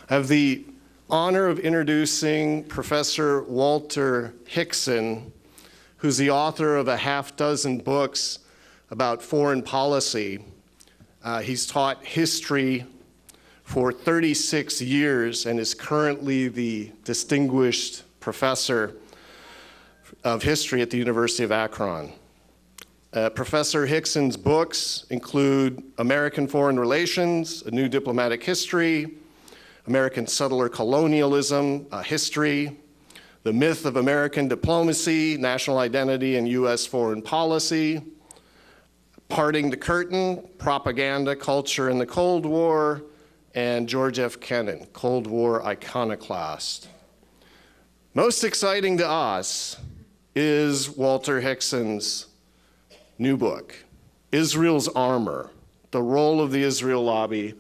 I have the honor of introducing Professor Walter Hixson, who's the author of a half-dozen books about foreign policy. He's taught history for 36 years and is currently the distinguished professor of history at the University of Akron. Professor Hixson's books include American Foreign Relations, A New Diplomatic History, American Settler Colonialism, A History, The Myth of American Diplomacy, National Identity and U.S. Foreign Policy, Parting the Curtain, Propaganda, Culture in the Cold War, and George F. Kennan, Cold War Iconoclast. Most exciting to us is Walter Hixson's new book, Israel's Armor, The Role of the Israel Lobby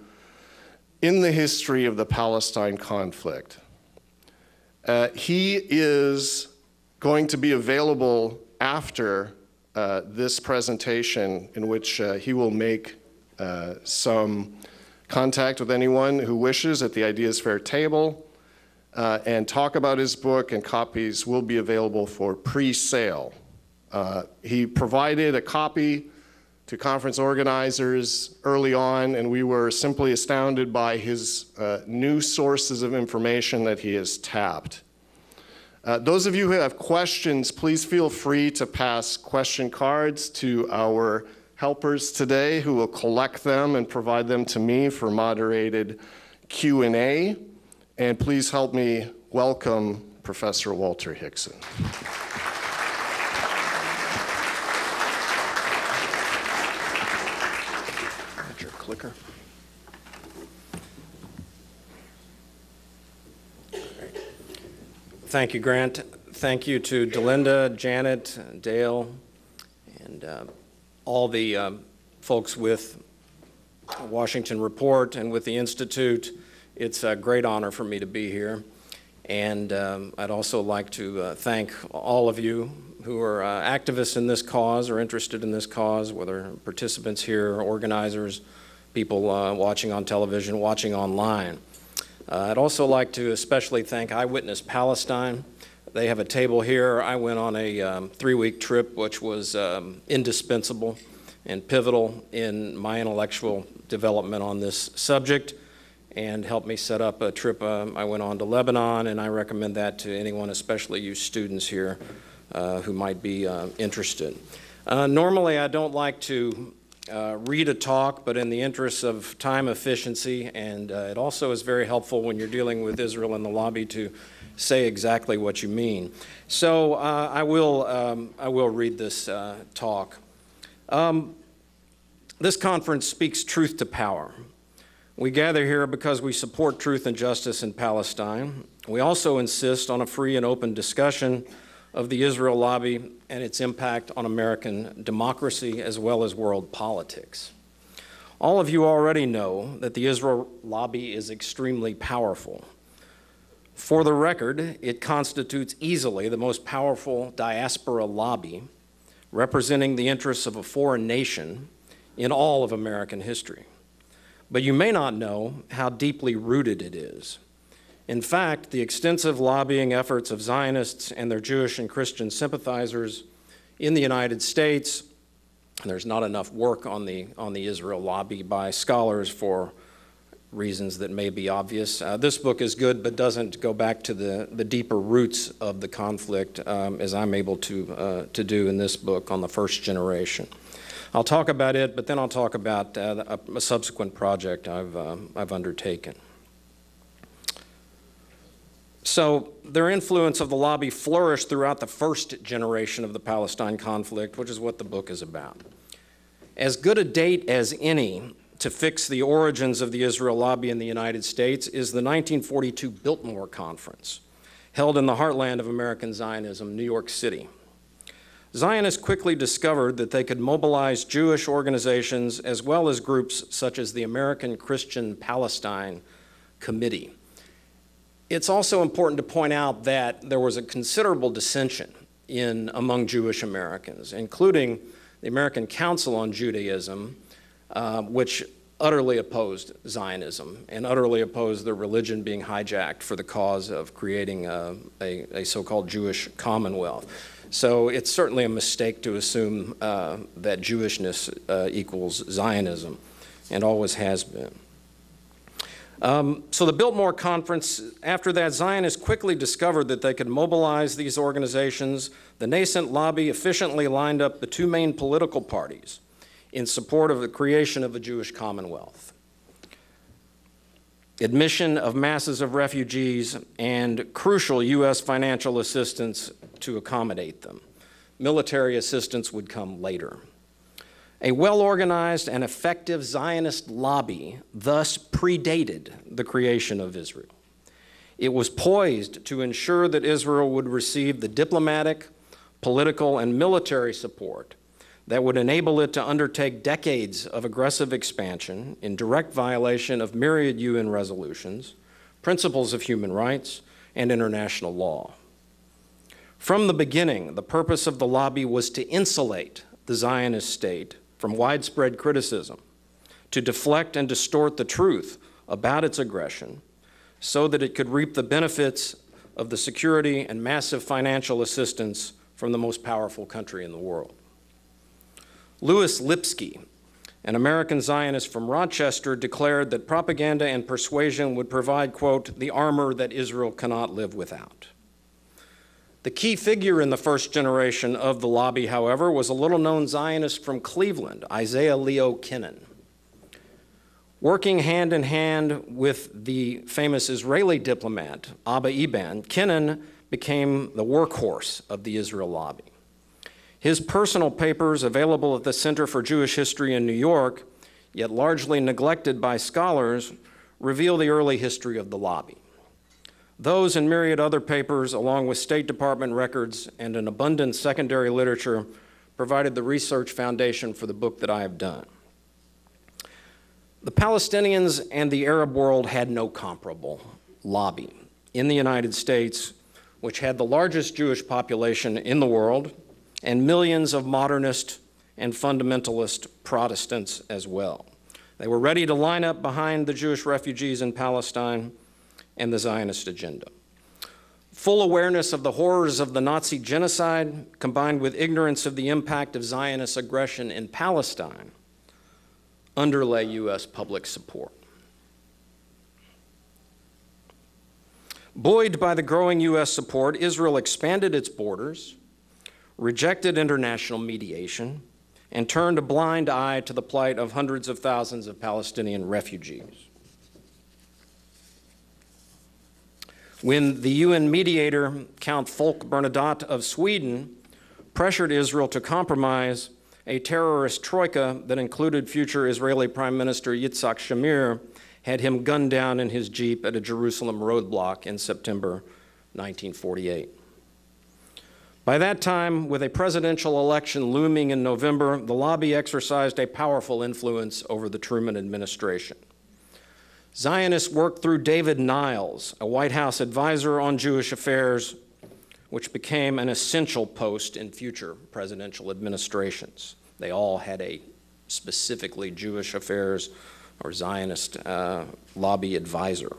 in the History of the Palestine Conflict. He is going to be available after this presentation, in which he will make some contact with anyone who wishes at the Ideas Fair table and talk about his book, and copies will be available for pre-sale. He provided a copy to conference organizers early on, and we were simply astounded by his new sources of information that he has tapped. Those of you who have questions, please feel free to pass question cards to our helpers today, who will collect them and provide them to me for moderated Q&A. And please help me welcome Professor Walter Hixson. Clicker. Thank you, Grant. Thank you to Delinda, Janet, Dale, and all the folks with Washington Report and with the Institute. It's a great honor for me to be here. And I'd also like to thank all of you who are activists in this cause or interested in this cause, whether participants here, organizers, people watching on television, watching online. I'd also like to especially thank Eyewitness Palestine. They have a table here. I went on a 3-week trip, which was indispensable and pivotal in my intellectual development on this subject, and helped me set up a trip I went on to Lebanon, and I recommend that to anyone, especially you students here who might be interested. Normally, I don't like to read a talk, but in the interest of time efficiency, and it also is very helpful when you're dealing with Israel and the lobby to say exactly what you mean. So I will read this talk. This conference speaks truth to power. We gather here because we support truth and justice in Palestine. We also insist on a free and open discussion of the Israel lobby and its impact on American democracy as well as world politics. All of you already know that the Israel lobby is extremely powerful. For the record, it constitutes easily the most powerful diaspora lobby representing the interests of a foreign nation in all of American history. But you may not know how deeply rooted it is. In fact, the extensive lobbying efforts of Zionists and their Jewish and Christian sympathizers in the United States, and there's not enough work on the Israel lobby by scholars for reasons that may be obvious. This book is good, but doesn't go back to the deeper roots of the conflict as I'm able to do in this book on the first generation. I'll talk about it, but then I'll talk about a subsequent project I've undertaken. So their influence of the lobby flourished throughout the first generation of the Palestine conflict, which is what the book is about. As good a date as any to fix the origins of the Israel lobby in the United States is the 1942 Biltmore Conference, held in the heartland of American Zionism, New York City. Zionists quickly discovered that they could mobilize Jewish organizations as well as groups such as the American Christian Palestine Committee. It's also important to point out that there was a considerable dissension among Jewish Americans, including the American Council on Judaism, which utterly opposed Zionism and utterly opposed the religion being hijacked for the cause of creating a so-called Jewish commonwealth. So it's certainly a mistake to assume that Jewishness equals Zionism, and always has been. So the Biltmore Conference, after that, Zionists quickly discovered that they could mobilize these organizations. The nascent lobby efficiently lined up the two main political parties in support of the creation of a Jewish commonwealth, admission of masses of refugees, and crucial U.S. financial assistance to accommodate them. Military assistance would come later. A well-organized and effective Zionist lobby thus predated the creation of Israel. It was poised to ensure that Israel would receive the diplomatic, political, and military support that would enable it to undertake decades of aggressive expansion in direct violation of myriad UN resolutions, principles of human rights, and international law. From the beginning, the purpose of the lobby was to insulate the Zionist state from widespread criticism, to deflect and distort the truth about its aggression so that it could reap the benefits of the security and massive financial assistance from the most powerful country in the world. Louis Lipsky, an American Zionist from Rochester, declared that propaganda and persuasion would provide, quote, the armor that Israel cannot live without. The key figure in the first generation of the lobby, however, was a little-known Zionist from Cleveland, Isaiah Leo Kennan. Working hand in hand with the famous Israeli diplomat, Abba Eban, Kennan became the workhorse of the Israel lobby. His personal papers, available at the Center for Jewish History in New York, yet largely neglected by scholars, reveal the early history of the lobby. Those and myriad other papers, along with State Department records and an abundant secondary literature, provided the research foundation for the book that I have done. The Palestinians and the Arab world had no comparable lobby. In the United States, which had the largest Jewish population in the world, and millions of modernist and fundamentalist Protestants as well. They were ready to line up behind the Jewish refugees in Palestine and the Zionist agenda. Full awareness of the horrors of the Nazi genocide, combined with ignorance of the impact of Zionist aggression in Palestine, underlay U.S. public support. Buoyed by the growing U.S. support, Israel expanded its borders, rejected international mediation, and turned a blind eye to the plight of hundreds of thousands of Palestinian refugees. When the UN mediator, Count Folke Bernadotte of Sweden, pressured Israel to compromise, a terrorist troika that included future Israeli Prime Minister Yitzhak Shamir had him gunned down in his Jeep at a Jerusalem roadblock in September 1948. By that time, with a presidential election looming in November, the lobby exercised a powerful influence over the Truman administration. Zionists worked through David Niles, a White House advisor on Jewish affairs, which became an essential post in future presidential administrations. They all had a specifically Jewish affairs or Zionist lobby advisor.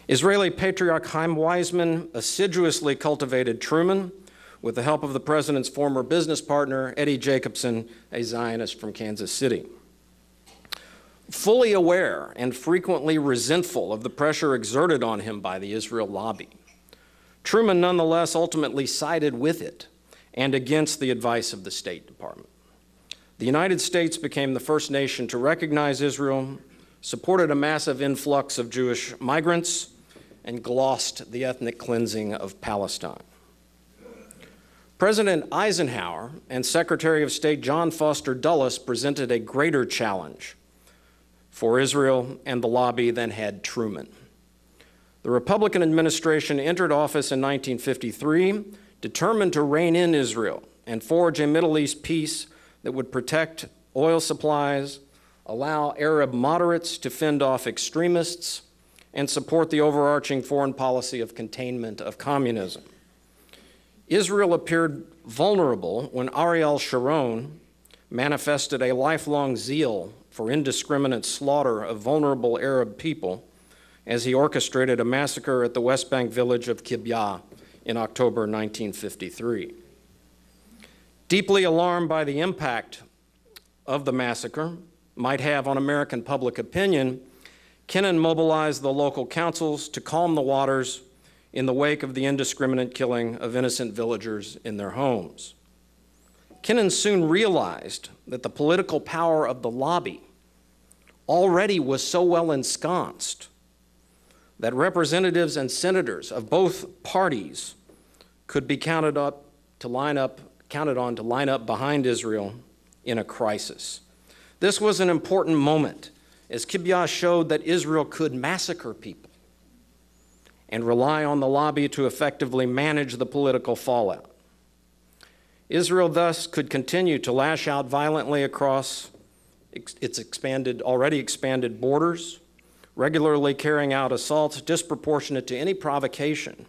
Israeli patriarch Chaim Weizmann assiduously cultivated Truman with the help of the president's former business partner, Eddie Jacobson, a Zionist from Kansas City. Fully aware and frequently resentful of the pressure exerted on him by the Israel lobby, Truman nonetheless ultimately sided with it and against the advice of the State Department. The United States became the first nation to recognize Israel, supported a massive influx of Jewish migrants, and glossed the ethnic cleansing of Palestine. President Eisenhower and Secretary of State John Foster Dulles presented a greater challenge for Israel and the lobby than had Truman. The Republican administration entered office in 1953, determined to rein in Israel and forge a Middle East peace that would protect oil supplies, allow Arab moderates to fend off extremists, and support the overarching foreign policy of containment of communism. Israel appeared vulnerable when Ariel Sharon manifested a lifelong zeal for indiscriminate slaughter of vulnerable Arab people as he orchestrated a massacre at the West Bank village of Kibbya in October 1953. Deeply alarmed by the impact of the massacre might have on American public opinion, Kennan mobilized the local councils to calm the waters in the wake of the indiscriminate killing of innocent villagers in their homes. Kennan soon realized that the political power of the lobby already was so well ensconced that representatives and senators of both parties could be counted on to line up behind Israel in a crisis. This was an important moment, as Kibbya showed that Israel could massacre people and rely on the lobby to effectively manage the political fallout. Israel thus could continue to lash out violently across its already expanded borders, regularly carrying out assaults disproportionate to any provocation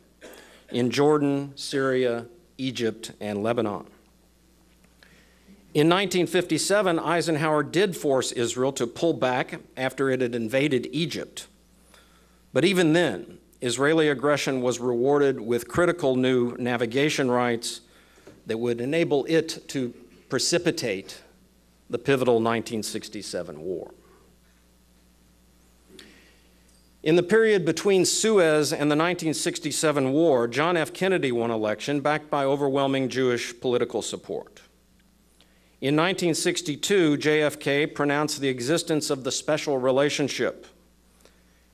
in Jordan, Syria, Egypt, and Lebanon. In 1957, Eisenhower did force Israel to pull back after it had invaded Egypt. But even then, Israeli aggression was rewarded with critical new navigation rights that would enable it to precipitate the pivotal 1967 war. In the period between Suez and the 1967 war, John F. Kennedy won election backed by overwhelming Jewish political support. In 1962, JFK pronounced the existence of the special relationship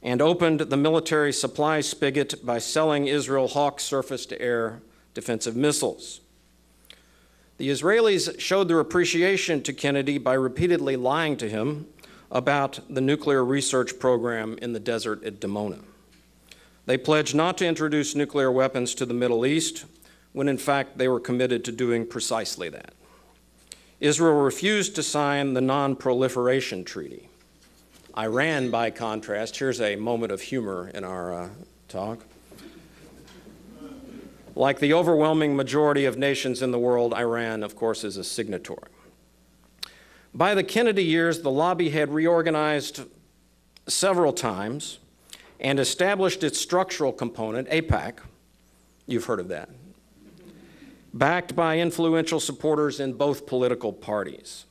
and opened the military supply spigot by selling Israel Hawk surface-to-air defensive missiles. The Israelis showed their appreciation to Kennedy by repeatedly lying to him about the nuclear research program in the desert at Dimona. They pledged not to introduce nuclear weapons to the Middle East, when in fact they were committed to doing precisely that. Israel refused to sign the Non-Proliferation Treaty. Iran, by contrast, here's a moment of humor in our talk. Like the overwhelming majority of nations in the world, Iran, of course, is a signatory. By the Kennedy years, the lobby had reorganized several times and established its structural component, AIPAC. You've heard of that. Backed by influential supporters in both political parties.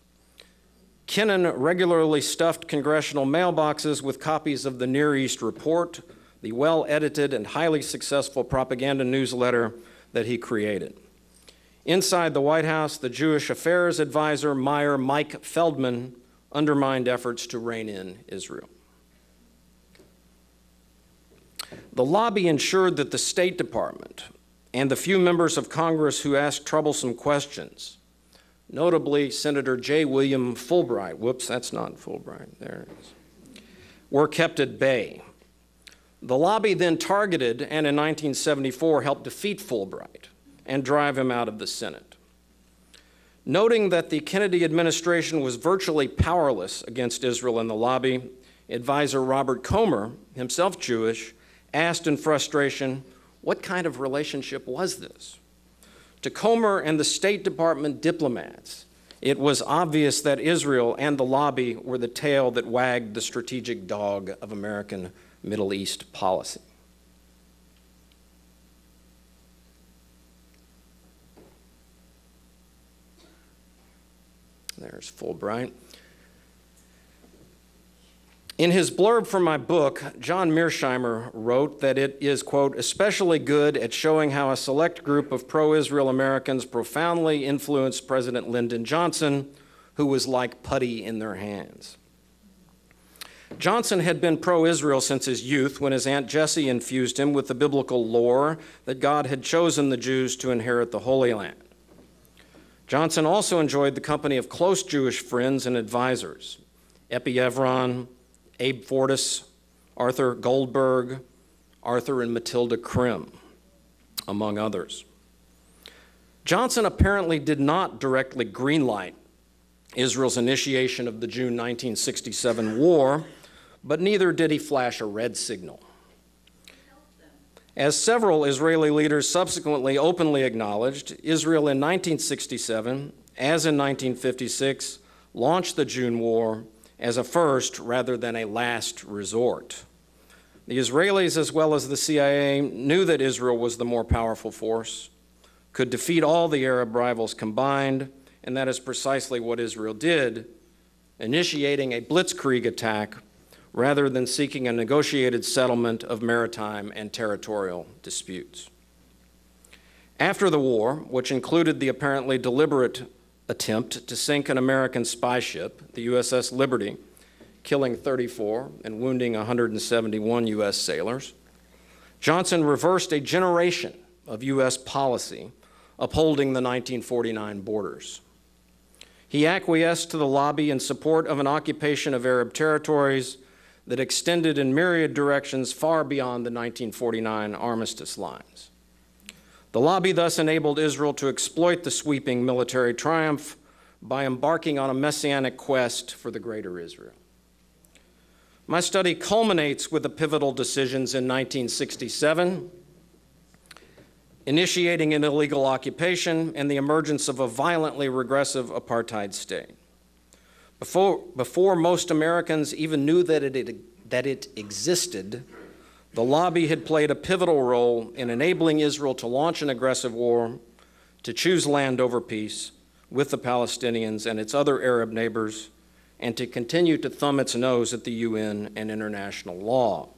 Kennan regularly stuffed congressional mailboxes with copies of the Near East Report, the well-edited and highly successful propaganda newsletter that he created. Inside the White House, the Jewish Affairs Advisor, Mike Feldman, undermined efforts to rein in Israel. The lobby ensured that the State Department and the few members of Congress who asked troublesome questions, notably Senator J. William Fulbright, whoops, that's not Fulbright, there it is, were kept at bay. The lobby then targeted and in 1974 helped defeat Fulbright and drive him out of the Senate. Noting that the Kennedy administration was virtually powerless against Israel in the lobby, advisor Robert Comer, himself Jewish, asked in frustration, what kind of relationship was this? To Comer and the State Department diplomats, it was obvious that Israel and the lobby were the tail that wagged the strategic dog of American Middle East policy. There's Fulbright. In his blurb for my book, John Mearsheimer wrote that it is, quote, especially good at showing how a select group of pro-Israel Americans profoundly influenced President Lyndon Johnson, who was like putty in their hands. Johnson had been pro-Israel since his youth when his Aunt Jessie infused him with the biblical lore that God had chosen the Jews to inherit the Holy Land. Johnson also enjoyed the company of close Jewish friends and advisors, Epi Evron, Abe Fortas, Arthur Goldberg, Arthur and Matilda Krim, among others. Johnson apparently did not directly greenlight Israel's initiation of the June 1967 war, but neither did he flash a red signal. As several Israeli leaders subsequently openly acknowledged, Israel in 1967, as in 1956, launched the June War as a first rather than a last resort. The Israelis, as well as the CIA, knew that Israel was the more powerful force, could defeat all the Arab rivals combined, and that is precisely what Israel did, initiating a blitzkrieg attack rather than seeking a negotiated settlement of maritime and territorial disputes. After the war, which included the apparently deliberate attempt to sink an American spy ship, the USS Liberty, killing 34 and wounding 171 U.S. sailors, Johnson reversed a generation of U.S. policy upholding the 1949 borders. He acquiesced to the lobby in support of an occupation of Arab territories that extended in myriad directions far beyond the 1949 armistice lines. The lobby thus enabled Israel to exploit the sweeping military triumph by embarking on a messianic quest for the greater Israel. My study culminates with the pivotal decisions in 1967, initiating an illegal occupation and the emergence of a violently regressive apartheid state. Before most Americans even knew that it existed, the lobby had played a pivotal role in enabling Israel to launch an aggressive war, to choose land over peace with the Palestinians and its other Arab neighbors, and to continue to thumb its nose at the UN and international law.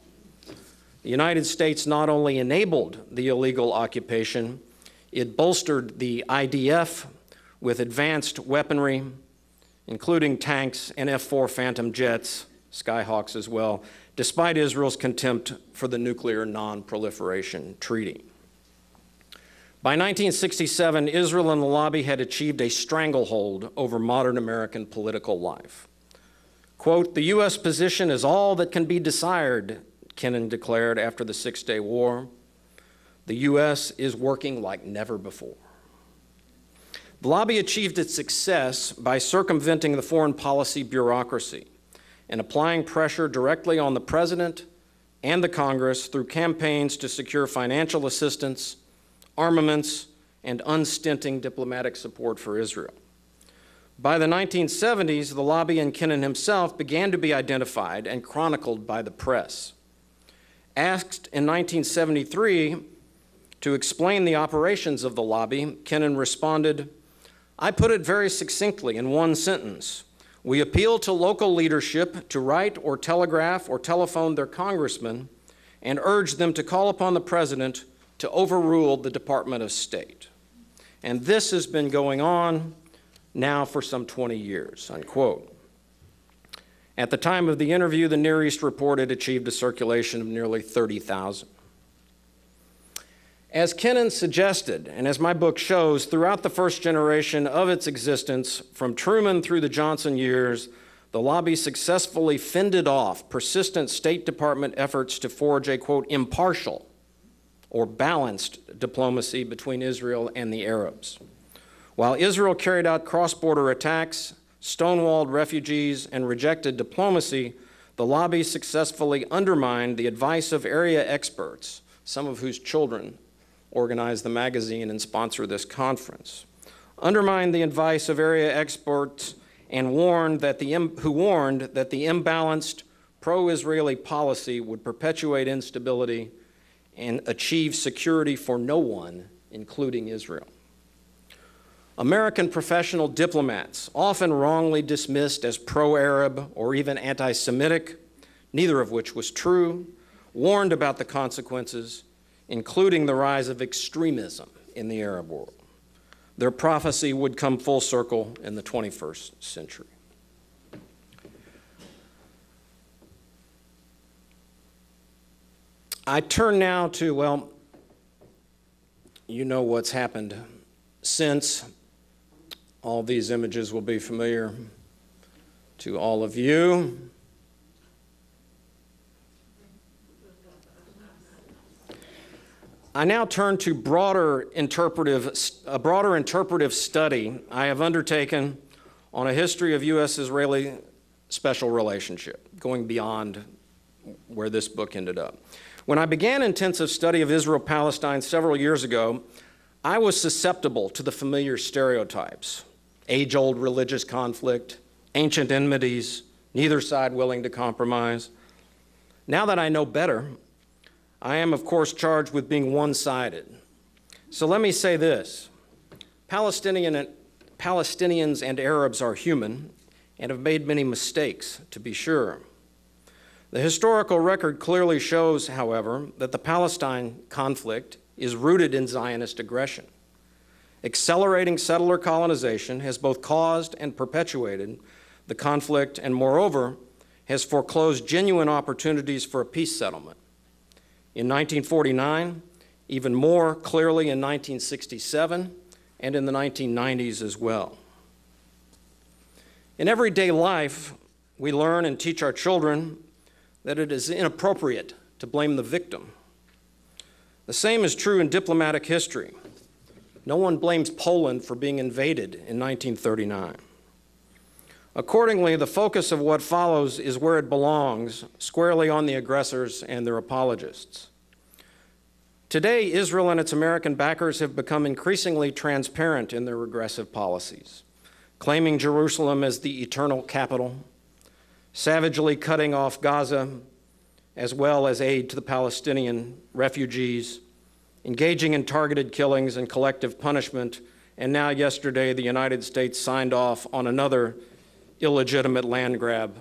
The United States not only enabled the illegal occupation, it bolstered the IDF with advanced weaponry, including tanks and F-4 Phantom jets, Skyhawks as well, despite Israel's contempt for the Nuclear Non-Proliferation Treaty. By 1967, Israel and the lobby had achieved a stranglehold over modern American political life. Quote, "The U.S. position is all that can be desired," Kennan declared after the Six-Day War. "The U.S. is working like never before." The lobby achieved its success by circumventing the foreign policy bureaucracy and applying pressure directly on the president and the Congress through campaigns to secure financial assistance, armaments, and unstinting diplomatic support for Israel. By the 1970s, the lobby and Kennan himself began to be identified and chronicled by the press. Asked in 1973 to explain the operations of the lobby, Kennan responded, "I put it very succinctly in one sentence. We appeal to local leadership to write or telegraph or telephone their congressmen and urge them to call upon the president to overrule the Department of State. And this has been going on now for some 20 years," unquote. At the time of the interview, the Near East report had achieved a circulation of nearly 30,000. As Kennan suggested, and as my book shows, throughout the first generation of its existence, from Truman through the Johnson years, the lobby successfully fended off persistent State Department efforts to forge a, quote, "impartial" or balanced diplomacy between Israel and the Arabs. While Israel carried out cross-border attacks, stonewalled refugees, and rejected diplomacy, the lobby successfully undermined the advice of area experts, some of whose children organize the magazine and sponsor this conference, undermined the advice of area experts and warned that the imbalanced pro-Israeli policy would perpetuate instability and achieve security for no one, including Israel. American professional diplomats, often wrongly dismissed as pro-Arab or even anti-Semitic, neither of which was true, warned about the consequences, including the rise of extremism in the Arab world. Their prophecy would come full circle in the 21st century. I turn now to, well, you know what's happened since. All these images will be familiar to all of you. I now turn to a broader interpretive study I have undertaken on a history of U.S.-Israeli special relationship, going beyond where this book ended up. When I began intensive study of Israel-Palestine several years ago, I was susceptible to the familiar stereotypes: age-old religious conflict, ancient enmities, neither side willing to compromise. Now that I know better, I am, of course, charged with being one-sided. So let me say this. Palestinians and Arabs are human and have made many mistakes, to be sure. The historical record clearly shows, however, that the Palestine conflict is rooted in Zionist aggression. Accelerating settler colonization has both caused and perpetuated the conflict and, moreover, has foreclosed genuine opportunities for a peace settlement. In 1949, even more clearly in 1967, and in the 1990s as well. In everyday life, we learn and teach our children that it is inappropriate to blame the victim. The same is true in diplomatic history. No one blames Poland for being invaded in 1939. Accordingly, the focus of what follows is where it belongs, squarely on the aggressors and their apologists. Today, Israel and its American backers have become increasingly transparent in their regressive policies, claiming Jerusalem as the eternal capital, savagely cutting off Gaza, as well as aid to the Palestinian refugees, engaging in targeted killings and collective punishment, and now yesterday the United States signed off on another illegitimate land grab,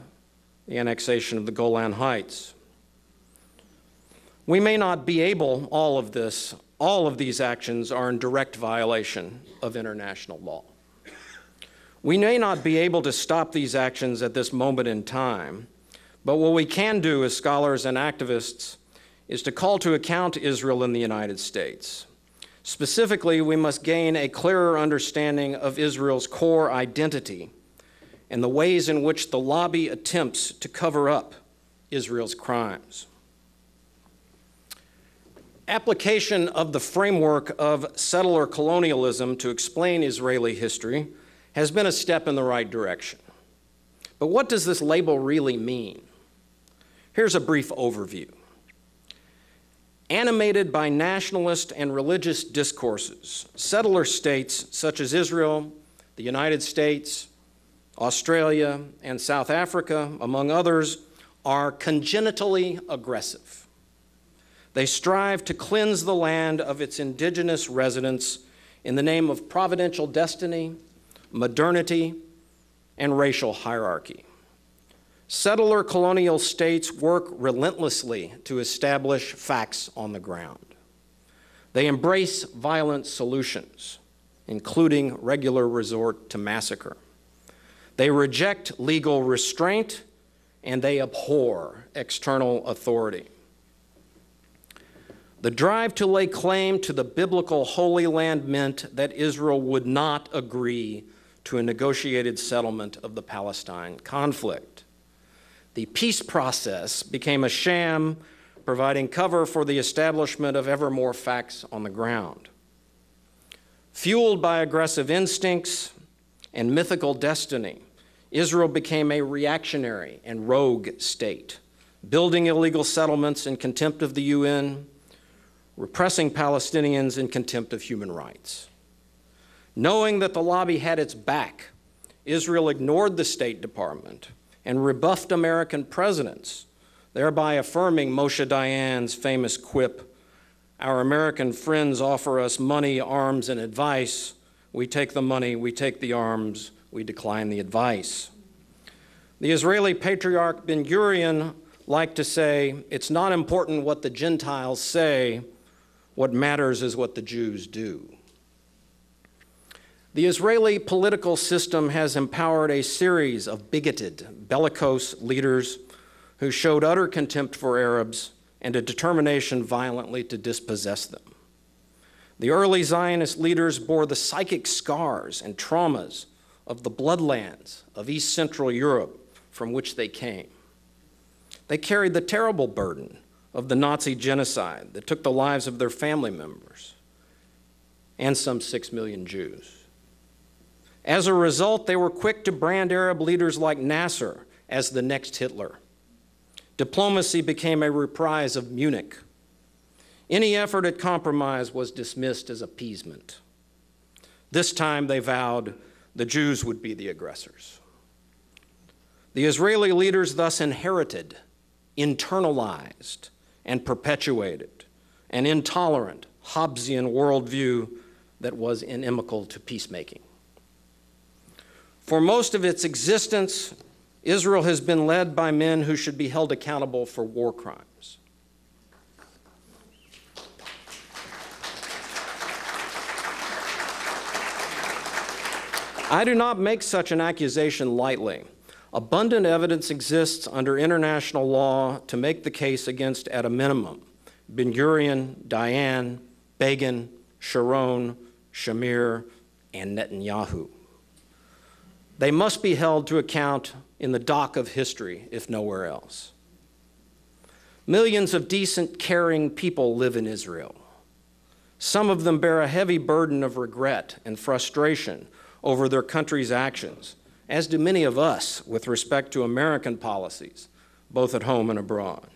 the annexation of the Golan Heights. We may not be able, all of these actions are in direct violation of international law. We may not be able to stop these actions at this moment in time, but what we can do as scholars and activists is to call to account Israel and the United States. Specifically, we must gain a clearer understanding of Israel's core identity and the ways in which the lobby attempts to cover up Israel's crimes. Application of the framework of settler colonialism to explain Israeli history has been a step in the right direction. But what does this label really mean? Here's a brief overview. Animated by nationalist and religious discourses, settler states such as Israel, the United States, Australia, and South Africa, among others, are congenitally aggressive. They strive to cleanse the land of its indigenous residents in the name of providential destiny, modernity, and racial hierarchy. Settler colonial states work relentlessly to establish facts on the ground. They embrace violent solutions, including regular resort to massacre. They reject legal restraint, and they abhor external authority. The drive to lay claim to the biblical Holy Land meant that Israel would not agree to a negotiated settlement of the Palestine conflict. The peace process became a sham, providing cover for the establishment of ever more facts on the ground. Fueled by aggressive instincts and mythical destiny, Israel became a reactionary and rogue state, building illegal settlements in contempt of the UN, repressing Palestinians in contempt of human rights. Knowing that the lobby had its back, Israel ignored the State Department and rebuffed American presidents, thereby affirming Moshe Dayan's famous quip, "Our American friends offer us money, arms, and advice. We take the money, we take the arms, we decline the advice." The Israeli patriarch Ben-Gurion liked to say, "It's not important what the Gentiles say, what matters is what the Jews do." The Israeli political system has empowered a series of bigoted, bellicose leaders who showed utter contempt for Arabs and a determination violently to dispossess them. The early Zionist leaders bore the psychic scars and traumas of the bloodlands of East Central Europe from which they came. They carried the terrible burden of the Nazi genocide that took the lives of their family members and some 6 million Jews. As a result, they were quick to brand Arab leaders like Nasser as the next Hitler. Diplomacy became a reprise of Munich. Any effort at compromise was dismissed as appeasement. This time, they vowed the Jews would be the aggressors. The Israeli leaders thus inherited, internalized, and perpetuated an intolerant Hobbesian worldview that was inimical to peacemaking. For most of its existence, Israel has been led by men who should be held accountable for war crimes. I do not make such an accusation lightly. Abundant evidence exists under international law to make the case against, at a minimum, Ben-Gurion, Dayan, Begin, Sharon, Shamir, and Netanyahu. They must be held to account in the dock of history, if nowhere else. Millions of decent, caring people live in Israel. Some of them bear a heavy burden of regret and frustration over their country's actions, as do many of us with respect to American policies, both at home and abroad.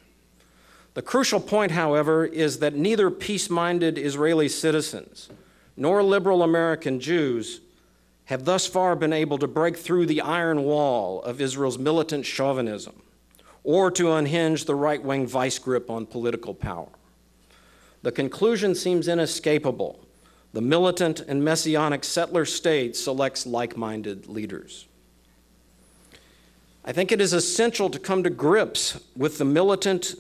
The crucial point, however, is that neither peace-minded Israeli citizens nor liberal American Jews have thus far been able to break through the iron wall of Israel's militant chauvinism or to unhinge the right-wing vice grip on political power. The conclusion seems inescapable. The militant and messianic settler state selects like-minded leaders. I think it is essential to come to grips with the militant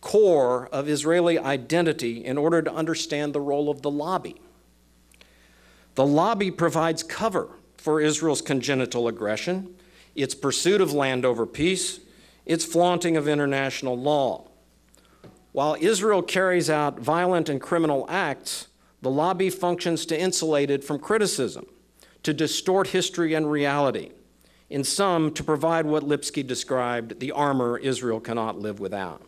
core of Israeli identity in order to understand the role of the lobby. The lobby provides cover for Israel's congenital aggression, its pursuit of land over peace, its flaunting of international law. While Israel carries out violent and criminal acts, the lobby functions to insulate it from criticism, to distort history and reality, in sum, to provide what Lipsky described, the armor Israel cannot live without.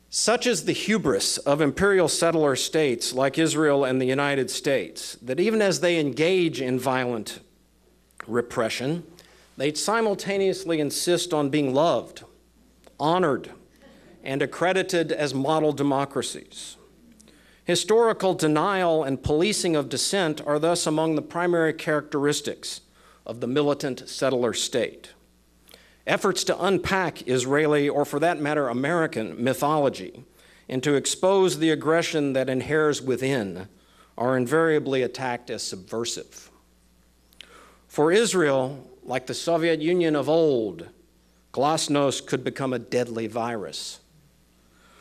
Such is the hubris of imperial settler states like Israel and the United States, that even as they engage in violent repression, they simultaneously insist on being loved, honored, and accredited as model democracies. Historical denial and policing of dissent are thus among the primary characteristics of the militant settler state. Efforts to unpack Israeli, or for that matter, American mythology, and to expose the aggression that inheres within are invariably attacked as subversive. For Israel, like the Soviet Union of old, glasnost could become a deadly virus.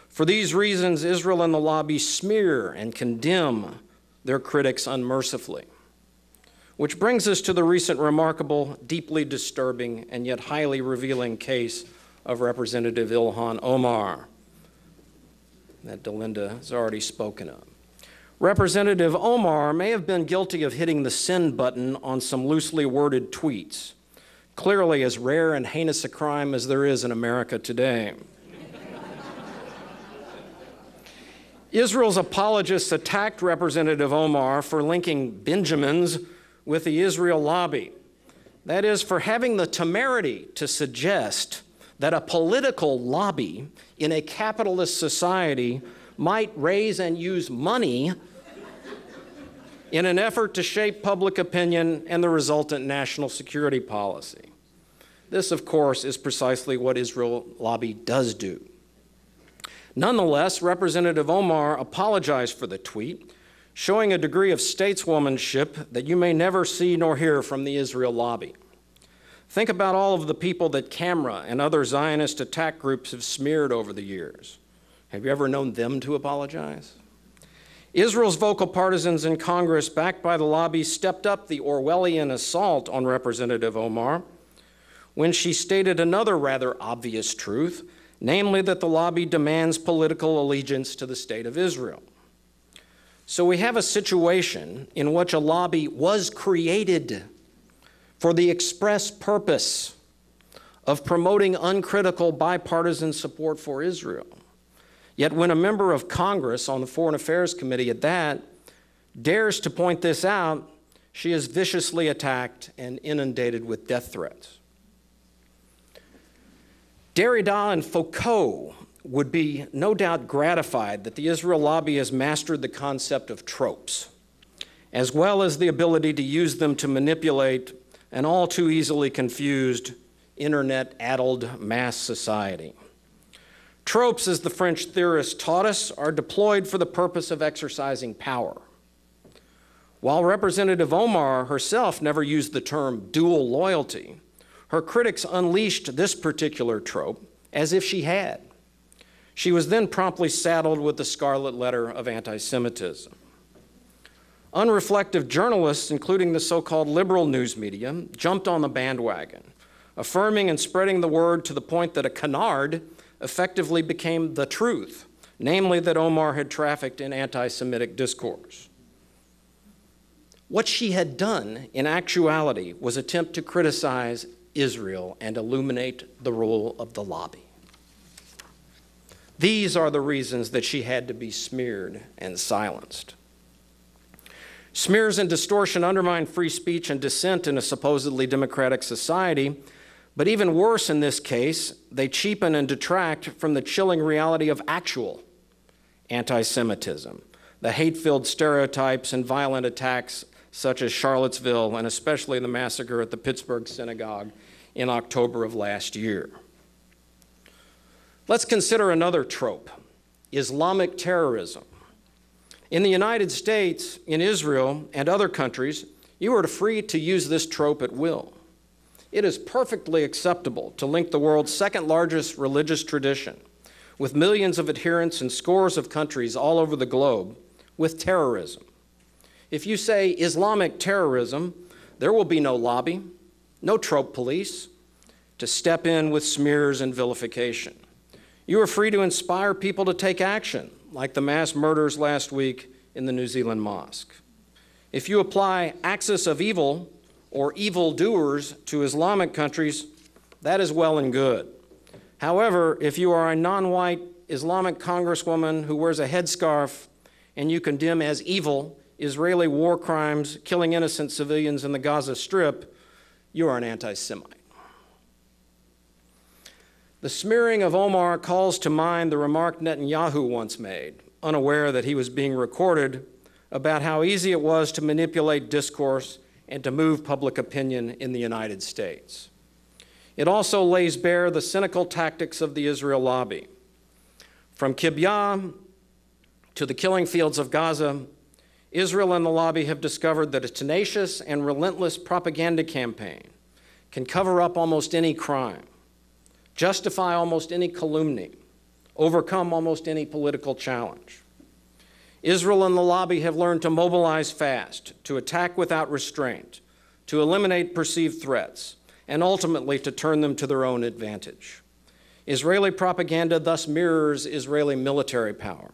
For these reasons, Israel and the lobby smear and condemn their critics unmercifully. Which brings us to the recent remarkable, deeply disturbing, and yet highly revealing case of Representative Ilhan Omar that Delinda has already spoken of. Representative Omar may have been guilty of hitting the send button on some loosely worded tweets, clearly as rare and heinous a crime as there is in America today. Israel's apologists attacked Representative Omar for linking Benjamins with the Israel lobby. That is, for having the temerity to suggest that a political lobby in a capitalist society might raise and use money in an effort to shape public opinion and the resultant national security policy. This, of course, is precisely what Israel lobby does do. Nonetheless, Representative Omar apologized for the tweet, showing a degree of stateswomanship that you may never see nor hear from the Israel lobby. Think about all of the people that Camera and other Zionist attack groups have smeared over the years. Have you ever known them to apologize? Israel's vocal partisans in Congress, backed by the lobby, stepped up the Orwellian assault on Representative Omar when she stated another rather obvious truth, namely that the lobby demands political allegiance to the state of Israel. So we have a situation in which a lobby was created for the express purpose of promoting uncritical bipartisan support for Israel. Yet when a member of Congress on the Foreign Affairs Committee at that dares to point this out, she is viciously attacked and inundated with death threats. Derrida and Foucault would be no doubt gratified that the Israel lobby has mastered the concept of tropes, as well as the ability to use them to manipulate an all too easily confused, internet-addled mass society. Tropes, as the French theorists taught us, are deployed for the purpose of exercising power. While Representative Omar herself never used the term dual loyalty, her critics unleashed this particular trope as if she had. She was then promptly saddled with the scarlet letter of anti-Semitism. Unreflective journalists, including the so-called liberal news media, jumped on the bandwagon, affirming and spreading the word to the point that a canard effectively became the truth, namely that Omar had trafficked in anti-Semitic discourse. What she had done, in actuality, was attempt to criticize Israel and illuminate the role of the lobby. These are the reasons that she had to be smeared and silenced. Smears and distortion undermine free speech and dissent in a supposedly democratic society, but even worse in this case, they cheapen and detract from the chilling reality of actual anti-Semitism, the hate-filled stereotypes and violent attacks such as Charlottesville and especially the massacre at the Pittsburgh synagogue in October of last year. Let's consider another trope, Islamic terrorism. In the United States, in Israel, and other countries, you are free to use this trope at will. It is perfectly acceptable to link the world's second largest religious tradition, with millions of adherents in scores of countries all over the globe, with terrorism. If you say Islamic terrorism, there will be no lobby, no trope police to step in with smears and vilification. You are free to inspire people to take action, like the mass murders last week in the New Zealand mosque. If you apply axis of evil or evildoers to Islamic countries, that is well and good. However, if you are a non-white Islamic congresswoman who wears a headscarf and you condemn as evil Israeli war crimes killing innocent civilians in the Gaza Strip, you are an anti-Semite. The smearing of Omar calls to mind the remark Netanyahu once made, unaware that he was being recorded, about how easy it was to manipulate discourse and to move public opinion in the United States. It also lays bare the cynical tactics of the Israel lobby. From Kibbutz to the killing fields of Gaza, Israel and the lobby have discovered that a tenacious and relentless propaganda campaign can cover up almost any crime, justify almost any calumny, overcome almost any political challenge. Israel and the lobby have learned to mobilize fast, to attack without restraint, to eliminate perceived threats, and ultimately to turn them to their own advantage. Israeli propaganda thus mirrors Israeli military power.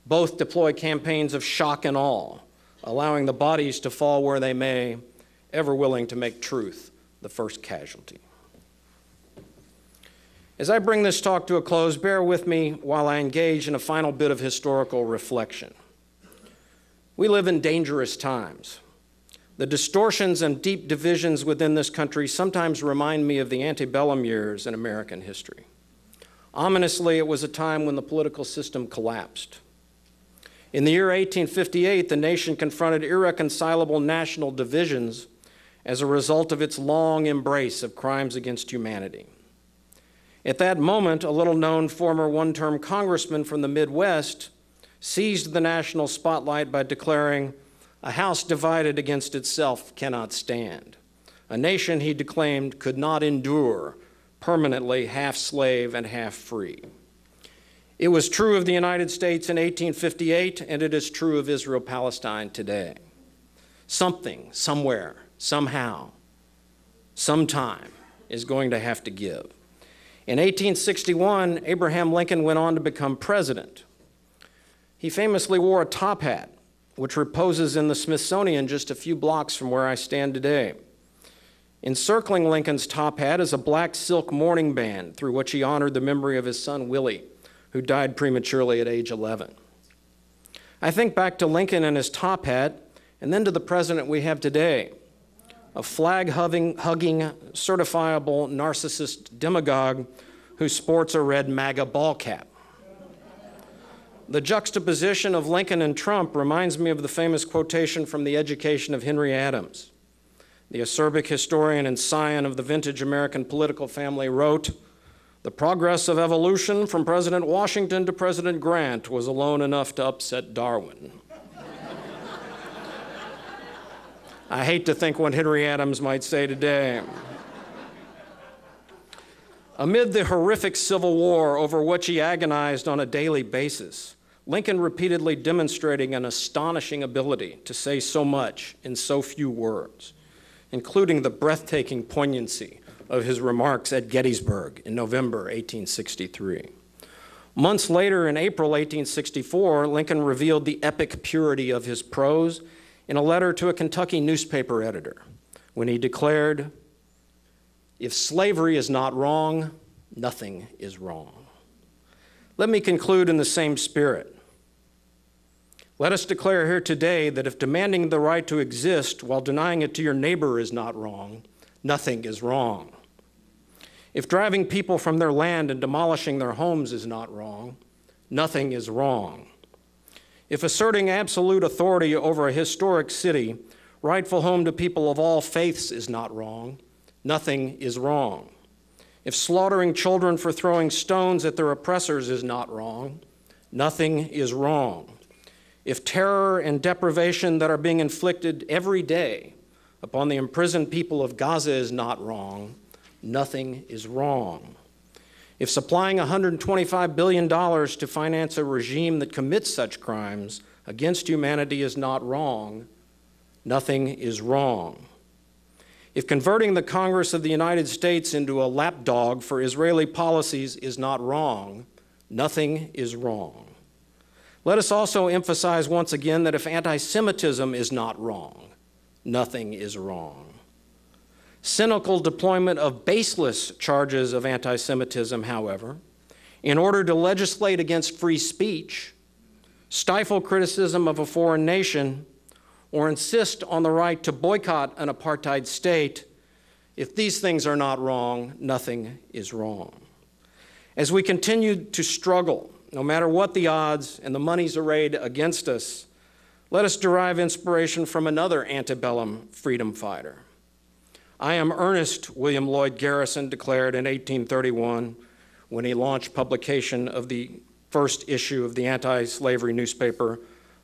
Both deploy campaigns of shock and awe, allowing the bodies to fall where they may, ever willing to make truth the first casualty. As I bring this talk to a close, bear with me while I engage in a final bit of historical reflection. We live in dangerous times. The distortions and deep divisions within this country sometimes remind me of the antebellum years in American history. Ominously, it was a time when the political system collapsed. In the year 1858, the nation confronted irreconcilable national divisions as a result of its long embrace of crimes against humanity. At that moment, a little-known former one-term congressman from the Midwest seized the national spotlight by declaring, "A house divided against itself cannot stand." A nation, he declaimed, could not endure permanently half slave and half free. It was true of the United States in 1858, and it is true of Israel-Palestine today. Something, somewhere, somehow, sometime is going to have to give. In 1861, Abraham Lincoln went on to become president. He famously wore a top hat, which reposes in the Smithsonian just a few blocks from where I stand today. Encircling Lincoln's top hat is a black silk mourning band through which he honored the memory of his son Willie, who died prematurely at age 11. I think back to Lincoln and his top hat, and then to the president we have today, a flag-hugging, certifiable narcissist demagogue who sports a red MAGA ball cap. The juxtaposition of Lincoln and Trump reminds me of the famous quotation from The Education of Henry Adams. the acerbic historian and scion of the vintage American political family, wrote, "The progress of evolution from President Washington to President Grant was alone enough to upset Darwin." I hate to think what Henry Adams might say today. Amid the horrific Civil War over which he agonized on a daily basis, Lincoln repeatedly demonstrating an astonishing ability to say so much in so few words, including the breathtaking poignancy of his remarks at Gettysburg in November 1863. Months later, in April 1864, Lincoln revealed the epic purity of his prose in a letter to a Kentucky newspaper editor, when he declared, "If slavery is not wrong, nothing is wrong." Let me conclude in the same spirit. Let us declare here today that if demanding the right to exist while denying it to your neighbor is not wrong, nothing is wrong. If driving people from their land and demolishing their homes is not wrong, nothing is wrong. If asserting absolute authority over a historic city, rightful home to people of all faiths, is not wrong, nothing is wrong. If slaughtering children for throwing stones at their oppressors is not wrong, nothing is wrong. If terror and deprivation that are being inflicted every day upon the imprisoned people of Gaza is not wrong, nothing is wrong. If supplying $125 billion to finance a regime that commits such crimes against humanity is not wrong, nothing is wrong. If converting the Congress of the United States into a lapdog for Israeli policies is not wrong, nothing is wrong. Let us also emphasize once again that if anti-Semitism is not wrong, nothing is wrong. Cynical deployment of baseless charges of anti-Semitism, however, in order to legislate against free speech, stifle criticism of a foreign nation, or insist on the right to boycott an apartheid state, if these things are not wrong, nothing is wrong. As we continue to struggle, no matter what the odds and the monies arrayed against us, let us derive inspiration from another antebellum freedom fighter. "I am earnest," William Lloyd Garrison declared in 1831 when he launched publication of the first issue of the anti-slavery newspaper,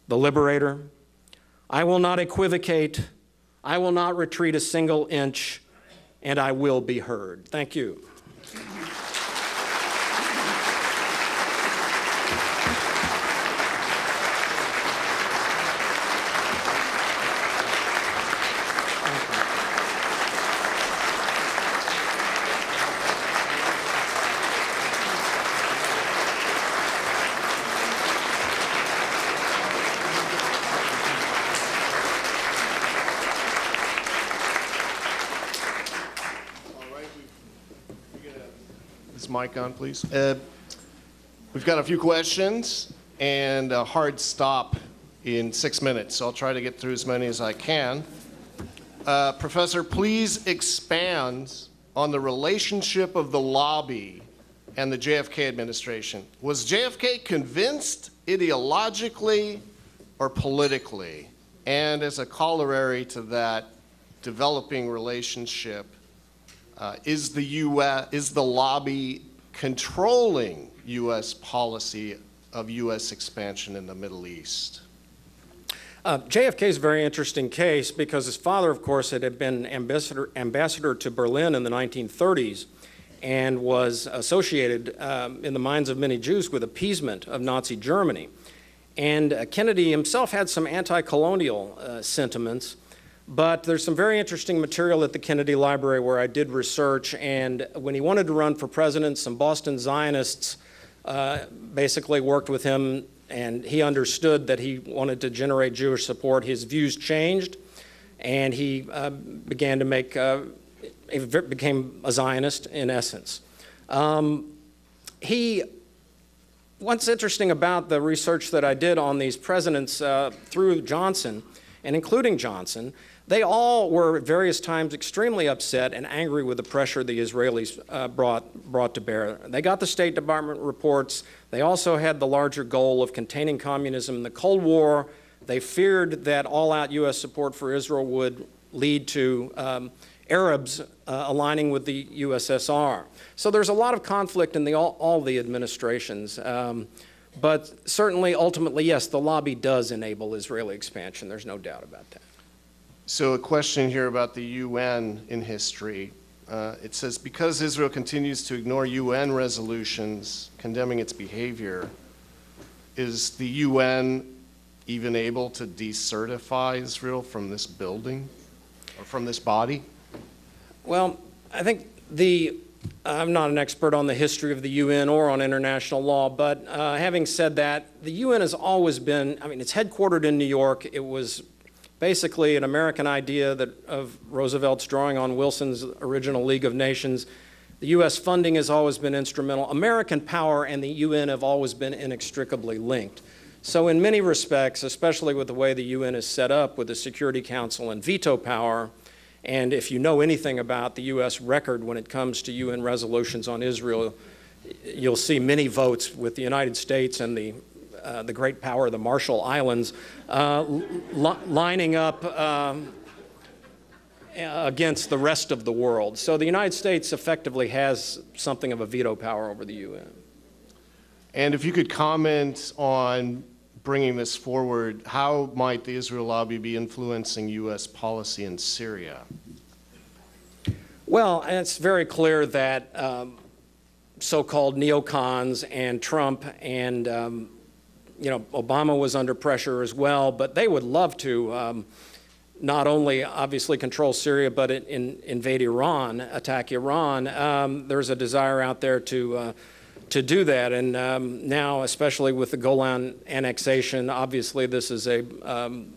The Liberator. "I will not equivocate, I will not retreat a single inch, and I will be heard." Thank you. Mic on, please. We've got a few questions and a hard stop in 6 minutes, so I'll try to get through as many as I can. Professor, please expand on the relationship of the lobby and the JFK administration. Was JFK convinced ideologically or politically? And as a corollary to that developing relationship, is the lobby controlling U.S. policy of U.S. expansion in the Middle East? JFK is a very interesting case because his father, of course, had been ambassador to Berlin in the 1930s and was associated in the minds of many Jews with appeasement of Nazi Germany. And Kennedy himself had some anti-colonial sentiments. But there's some very interesting material at the Kennedy Library where I did research, and when he wanted to run for president, some Boston Zionists basically worked with him, and he understood that he wanted to generate Jewish support. His views changed, and he began to make, became a Zionist in essence. What's interesting about the research that I did on these presidents through Johnson, and including Johnson, they all were at various times extremely upset and angry with the pressure the Israelis brought to bear. They got the State Department reports. They also had the larger goal of containing communism in the Cold War. They feared that all-out U.S. support for Israel would lead to Arabs aligning with the USSR. So there's a lot of conflict in all the administrations. But certainly, ultimately, yes, the lobby does enable Israeli expansion. There's no doubt about that. So a question here about the UN in history. It says, because Israel continues to ignore UN resolutions condemning its behavior, is the UN even able to decertify Israel from this building or from this body? Well, I think I'm not an expert on the history of the UN or on international law, but having said that, the UN has always been, it's headquartered in New York. It was basically an American idea of Roosevelt's drawing on Wilson's original League of Nations. The U.S. funding has always been instrumental. American power and the UN have always been inextricably linked. So in many respects, especially with the way the UN is set up with the Security Council and veto power, and if you know anything about the U.S. record when it comes to UN resolutions on Israel, you'll see many votes with the United States and the great power of the Marshall Islands lining up against the rest of the world. So the United States effectively has something of a veto power over the UN. And if you could comment on bringing this forward, how might the Israel lobby be influencing U.S. policy in Syria? Well, it's very clear that so-called neocons and Trump and Obama was under pressure as well, but they would love to not only obviously control Syria, but invade Iran, attack Iran. There's a desire out there to do that, and now, especially with the Golan annexation, obviously this is an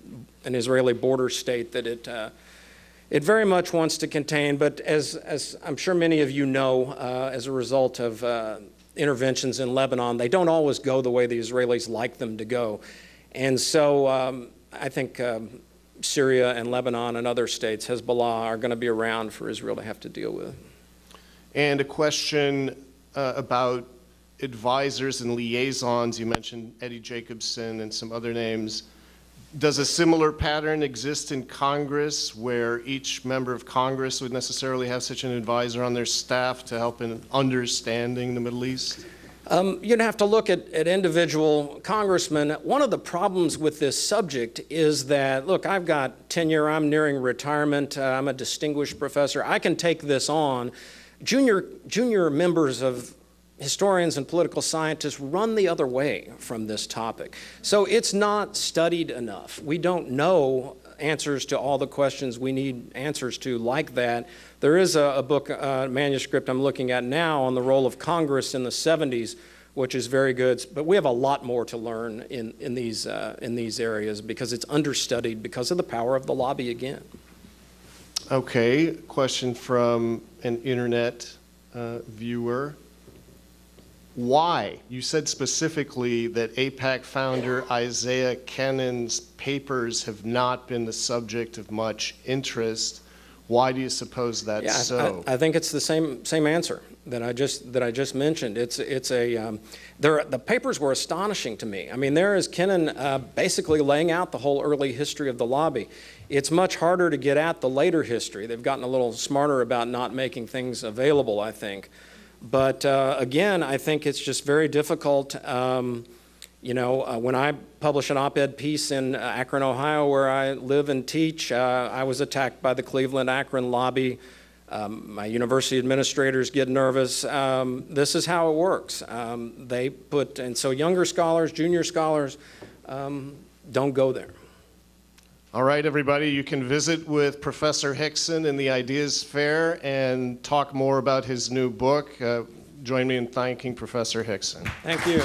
Israeli border state that it very much wants to contain. But as I'm sure many of you know, as a result of interventions in Lebanon, they don't always go the way the Israelis like them to go. And so I think Syria and Lebanon and other states, Hezbollah, are going to be around for Israel to have to deal with. And a question about advisors and liaisons. You mentioned Eddie Jacobson and some other names. Does a similar pattern exist in Congress where each member of Congress would necessarily have such an advisor on their staff to help in understanding the Middle East? You'd have to look at individual congressmen. One of the problems with this subject is that, look, I've got tenure, I'm nearing retirement, I'm a distinguished professor, I can take this on. Junior members of historians and political scientists run the other way from this topic. So it's not studied enough. We don't know answers to all the questions we need answers to like that. There is a book, manuscript I'm looking at now on the role of Congress in the 70s, which is very good. But we have a lot more to learn in these areas because it's understudied because of the power of the lobby again. Okay, question from an internet viewer. Why? You said specifically that AIPAC founder Isaiah Kennan's papers have not been the subject of much interest. Why do you suppose that's so? I think it's the same answer that I just mentioned. The papers were astonishing to me. I mean, there is Kennan basically laying out the whole early history of the lobby. It's much harder to get at the later history. They've gotten a little smarter about not making things available, I think. But again, I think it's just very difficult. When I publish an op-ed piece in Akron, Ohio, where I live and teach, I was attacked by the Cleveland-Akron lobby. My university administrators get nervous. This is how it works. And so younger scholars, junior scholars, don't go there. All right, everybody, you can visit with Professor Hixson in the Ideas Fair and talk more about his new book. Join me in thanking Professor Hixson. Thank you.